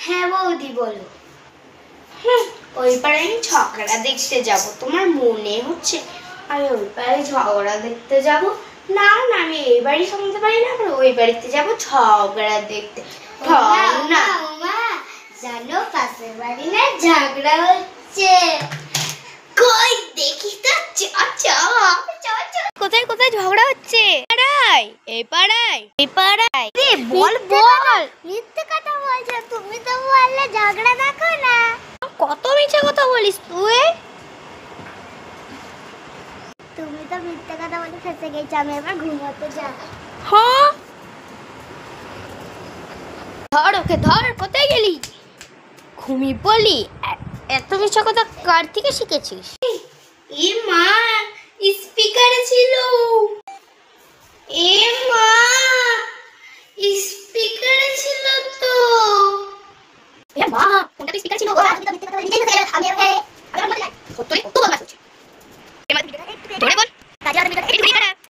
হ্যাঁ বৌদি বলো। ওই পাড়ায় আমি ঝগড়া দেখতে যাব, তোমার মনে হচ্ছে আমি ওই পাড়ায় ঝগড়া দেখতে যাব? না না, আমি এই বাড়ি শুনতে পারি না, আবার ওই বাড়িতে যাব ঝগড়া দেখতে। না জানো পাশের বাড়ি না ঝগড়া হচ্ছে। কই দেখি তো, কোথায় কোথায় ঝগড়া হচ্ছে? পাড়ায়, এই পাড়ায়, এই পাড়ায়। বল বল, মিথ্যে কথা বলছো তুমি, তো বললে ঝগড়া দেখো না। কত মিথ্যে কথা বলিস তুই? তুমি তো মিথ্যে কথা বলে ফেসে গেছো, আমি এবার ঘুমাতে যাই। হ্যাঁ ধর ওকে ধর, কোথায় গেলি? ঘুমিয়ে পড়লি? এত মিথ্যে কথা কার থেকে শিখেছিস? এ মা, স্পিকারে ছিল। এ মা, স্পিকারে ছিল তো। এ মা, ফোনটা স্পিকারে ছিল গো। আমি তো মিথ্যে কথা বলে নিজেই ফেলে আমি সত্যি কত বদমাশ হচ্ছে। ধরে বল, কাজে আর তুমি